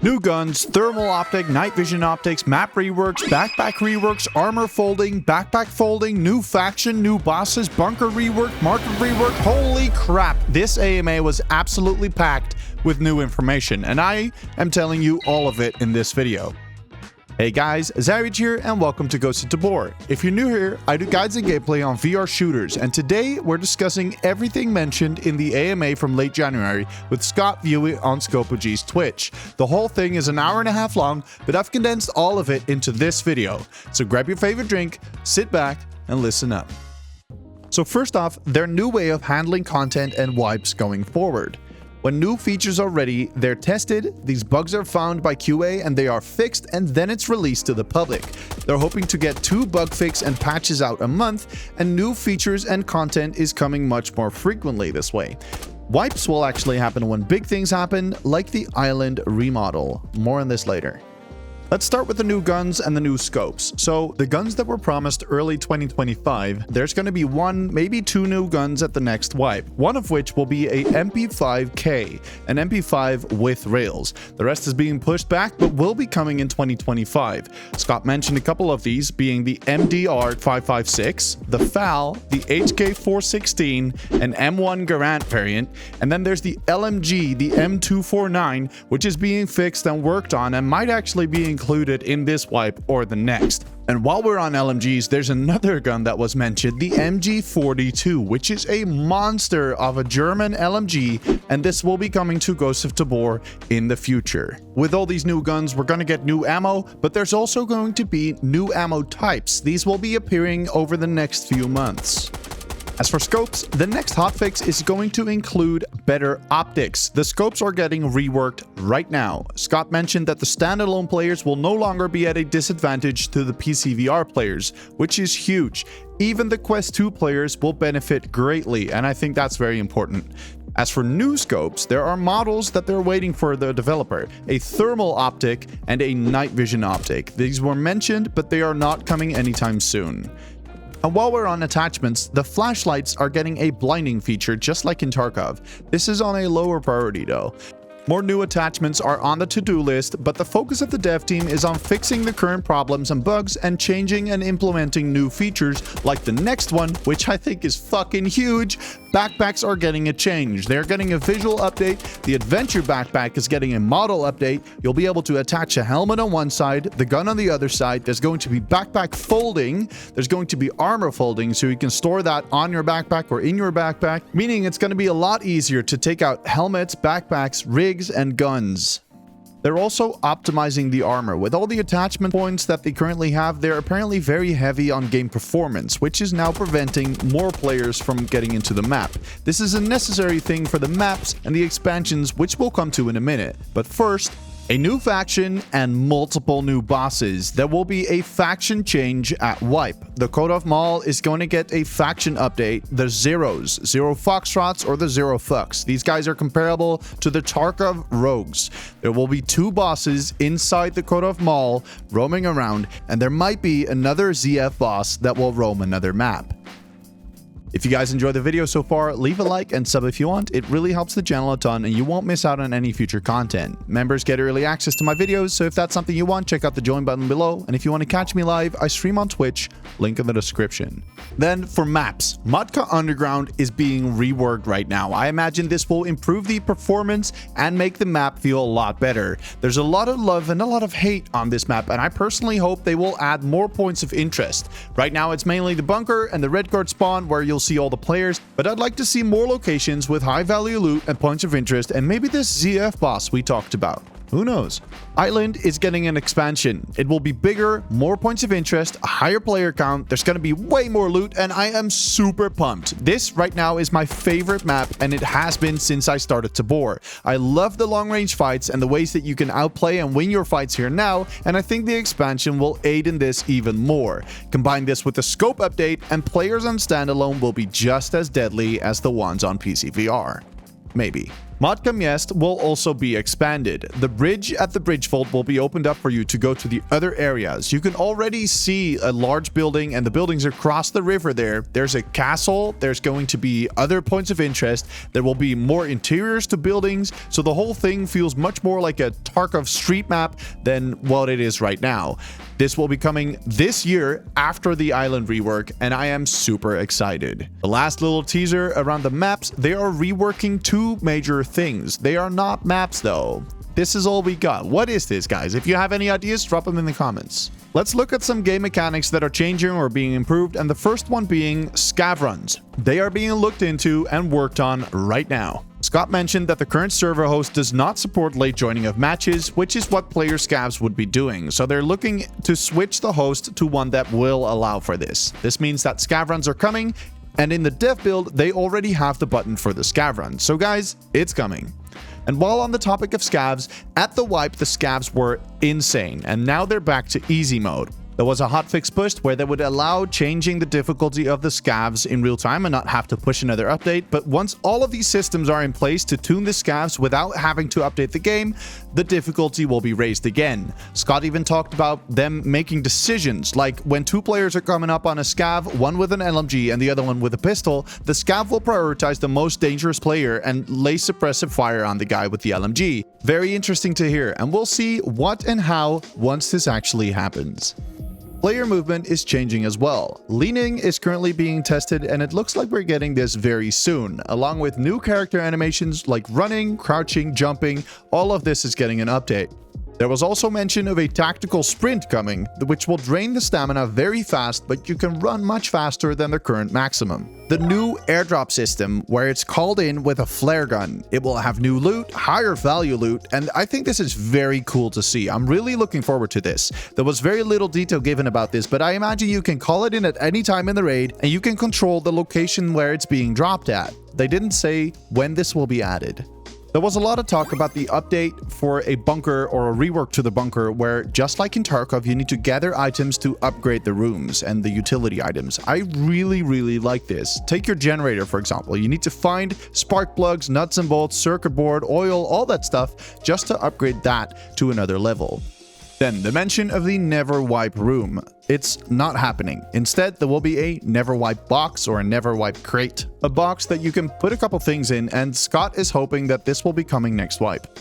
New guns, thermal optic, night vision optics, map reworks, backpack reworks, armor folding, backpack folding, new faction, new bosses, bunker rework, market rework. Holy crap, this AMA was absolutely packed with new information, and I am telling you all of it in this video. Hey guys, Zavage here and welcome to Ghost of Tabor. If you're new here, I do guides and gameplay on VR shooters, and today we're discussing everything mentioned in the AMA from late January with Scott viewing on ScopeOG's Twitch. The whole thing is an hour and a half long, but I've condensed all of it into this video. So grab your favorite drink, sit back, and listen up. So first off, their new way of handling content and wipes going forward. When new features are ready, they're tested, these bugs are found by QA and they are fixed, and then it's released to the public. They're hoping to get 2 bug fix and patches out a month, and new features and content is coming much more frequently this way. Wipes will actually happen when big things happen, like the island remodel. More on this later. Let's start with the new guns and the new scopes. So the guns that were promised early 2025, there's going to be 1, maybe 2 new guns at the next wipe, one of which will be a MP5K, an MP5 with rails. The rest is being pushed back, but will be coming in 2025. Scott mentioned a couple of these being the MDR556, the FAL, the HK416, an M1 Garant variant, and then there's the LMG, the M249, which is being fixed and worked on and might actually be included in this wipe or the next. And while we're on LMGs, there's another gun that was mentioned, the MG42, which is a monster of a German LMG, and this will be coming to Ghost of Tabor in the future. With all these new guns, we're going to get new ammo, but there's also going to be new ammo types. These will be appearing over the next few months. As for scopes, the next hotfix is going to include better optics. The scopes are getting reworked right now. Scott mentioned that the standalone players will no longer be at a disadvantage to the PC VR players, which is huge. Even the Quest 2 players will benefit greatly, and I think that's very important. As for new scopes, there are models that they're waiting for the developer, a thermal optic and a night vision optic. These were mentioned, but they are not coming anytime soon. And while we're on attachments, the flashlights are getting a blinding feature just like in Tarkov. This is on a lower priority though. More new attachments are on the to-do list, but the focus of the dev team is on fixing the current problems and bugs and changing and implementing new features like the next one, which I think is fucking huge. Backpacks are getting a change. They're getting a visual update. The adventure backpack is getting a model update. You'll be able to attach a helmet on one side, the gun on the other side. There's going to be backpack folding. There's going to be armor folding, so you can store that on your backpack or in your backpack, meaning it's going to be a lot easier to take out helmets, backpacks, rigs, and guns. They're also optimizing the armor. With all the attachment points that they currently have, they're apparently very heavy on game performance, which is now preventing more players from getting into the map. This is a necessary thing for the maps and the expansions, which we'll come to in a minute. But first, a new faction and multiple new bosses. There will be a faction change at wipe. The Code of Mall is going to get a faction update, the Zeros, Zero Foxtrots or the Zero Fucks. These guys are comparable to the Tarkov Rogues. There will be 2 bosses inside the Code of Mall roaming around, and there might be another ZF boss that will roam another map. If you guys enjoyed the video so far, leave a like and sub if you want. It really helps the channel a ton and you won't miss out on any future content. Members get early access to my videos, so if that's something you want, check out the join button below. And if you want to catch me live, I stream on Twitch, link in the description. Then for maps, Modka Underground is being reworked right now. I imagine this will improve the performance and make the map feel a lot better. There's a lot of love and a lot of hate on this map, and I personally hope they will add more points of interest. Right now it's mainly the bunker and the red guard spawn where you'll see all the players, but I'd like to see more locations with high value loot and points of interest, and maybe this ZF boss we talked about. Who knows? Island is getting an expansion. It will be bigger, more points of interest, a higher player count. There's going to be way more loot, and I am super pumped. This right now is my favorite map, and it has been since I started Tabor. I love the long range fights and the ways that you can outplay and win your fights here now, and I think the expansion will aid in this even more. Combine this with the scope update, and players on standalone will be just as deadly as the ones on PC VR. Maybe. Mod Miest will also be expanded. The bridge at the Bridgefold will be opened up for you to go to the other areas. You can already see a large building and the buildings across the river there. There's a castle. There's going to be other points of interest. There will be more interiors to buildings. So the whole thing feels much more like a Tarkov street map than what it is right now. This will be coming this year after the island rework, and I am super excited. The last little teaser around the maps, they are reworking two major things. They are not maps though. This is all we got. What is this, guys? If you have any ideas, drop them in the comments. Let's look at some game mechanics that are changing or being improved, and the first one being scav runs. They are being looked into and worked on right now. Scott mentioned that the current server host does not support late joining of matches, which is what player scavs would be doing. So they're looking to switch the host to one that will allow for this. This means that scav runs are coming, and in the dev build, they already have the button for the scav run. So guys, it's coming. And while on the topic of scavs, at the wipe, the scavs were insane, and now they're back to easy mode. There was a hotfix pushed where they would allow changing the difficulty of the scavs in real time and not have to push another update. But once all of these systems are in place to tune the scavs without having to update the game, the difficulty will be raised again. Scott even talked about them making decisions, like when two players are coming up on a scav, one with an LMG and the other one with a pistol, the scav will prioritize the most dangerous player and lay suppressive fire on the guy with the LMG. Very interesting to hear, and we'll see what and how once this actually happens. Player movement is changing as well. Leaning is currently being tested, and it looks like we're getting this very soon. Along with new character animations like running, crouching, jumping, all of this is getting an update. There was also mention of a tactical sprint coming, which will drain the stamina very fast, but you can run much faster than the current maximum. The new airdrop system, where it's called in with a flare gun. It will have new loot, higher value loot, and I think this is very cool to see. I'm really looking forward to this. There was very little detail given about this, but I imagine you can call it in at any time in the raid, and you can control the location where it's being dropped at. They didn't say when this will be added. There was a lot of talk about the update for a bunker or a rework to the bunker where, just like in Tarkov, you need to gather items to upgrade the rooms and the utility items. I really like this. Take your generator, for example. You need to find spark plugs, nuts and bolts, circuit board, oil, all that stuff just to upgrade that to another level. Then the mention of the never wipe room. It's not happening. Instead, there will be a never wipe box or a never wipe crate. A box that you can put a couple things in, and Scott is hoping that this will be coming next wipe.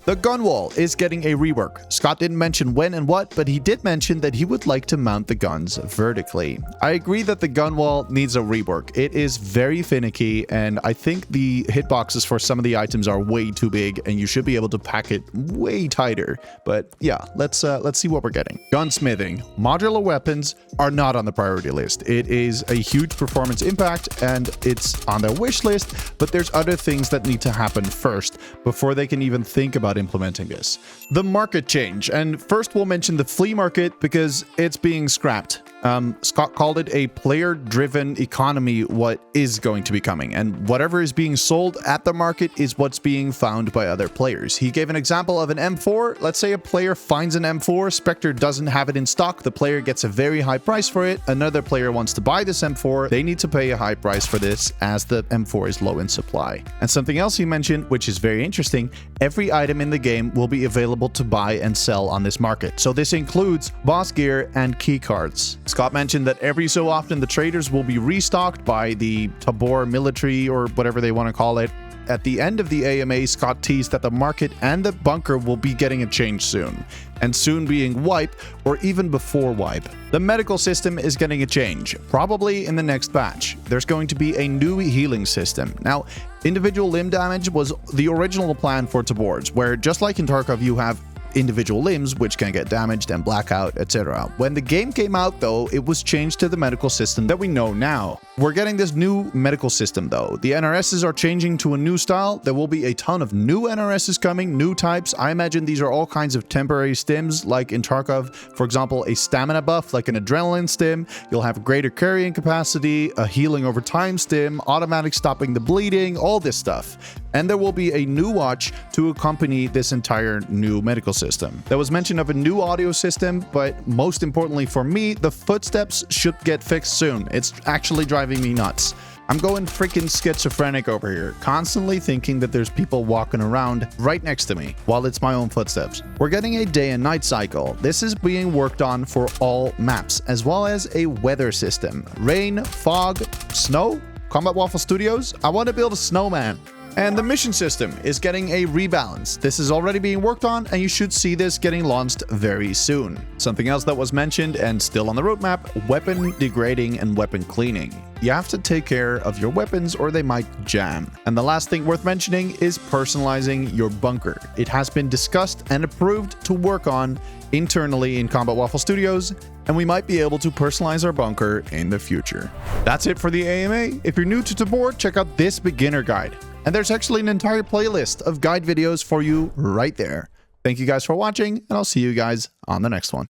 The gun wall is getting a rework. Scott didn't mention when and what, but he did mention that he would like to mount the guns vertically. I agree that the gun wall needs a rework. It is very finicky, and I think the hitboxes for some of the items are way too big, and you should be able to pack it way tighter. But yeah, let's see what we're getting. Gunsmithing. Modular weapons are not on the priority list. It is a huge performance impact, and it's on their wish list, but there's other things that need to happen first before they can even think about implementing this. The market change, and first we'll mention the flea market because it's being scrapped. Scott called it a player-driven economy, what is going to be coming, and whatever is being sold at the market is what's being found by other players. He gave an example of an M4. Let's say a player finds an M4, Spectre doesn't have it in stock, the player gets a very high price for it, another player wants to buy this M4, they need to pay a high price for this as the M4 is low in supply. And something else he mentioned, which is very interesting, every item in the game will be available to buy and sell on this market. So this includes boss gear and key cards. Scott mentioned that every so often the traders will be restocked by the Tabor military or whatever they want to call it. At the end of the AMA, Scott teased that the market and the bunker will be getting a change soon, and soon being wipe or even before wipe. The medical system is getting a change, probably in the next batch. There's going to be a new healing system. Now, individual limb damage was the original plan for Tabors, where just like in Tarkov, you have individual limbs which can get damaged and blackout, etc. When the game came out though, it was changed to the medical system that we know now. We're getting this new medical system though. The NRSs are changing to a new style. There will be a ton of new NRSs coming, new types. I imagine these are all kinds of temporary stims like in Tarkov. For example, a stamina buff like an adrenaline stim. You'll have greater carrying capacity, a healing over time stim, automatic stopping the bleeding, all this stuff. And there will be a new watch to accompany this entire new medical system. There was mention of a new audio system, but most importantly for me, the footsteps should get fixed soon. It's actually driving me nuts. I'm going freaking schizophrenic over here, constantly thinking that there's people walking around right next to me while it's my own footsteps. We're getting a day and night cycle. This is being worked on for all maps, as well as a weather system. Rain, fog, snow? Combat Waffle Studios? I want to build a snowman. And the mission system is getting a rebalance. This is already being worked on, and you should see this getting launched very soon. Something else that was mentioned and still on the roadmap, weapon degrading and weapon cleaning. You have to take care of your weapons or they might jam. And the last thing worth mentioning is personalizing your bunker. It has been discussed and approved to work on internally in Combat Waffle Studios, and we might be able to personalize our bunker in the future. That's it for the AMA. If you're new to Tabor, check out this beginner guide. And there's actually an entire playlist of guide videos for you right there. Thank you guys for watching, and I'll see you guys on the next one.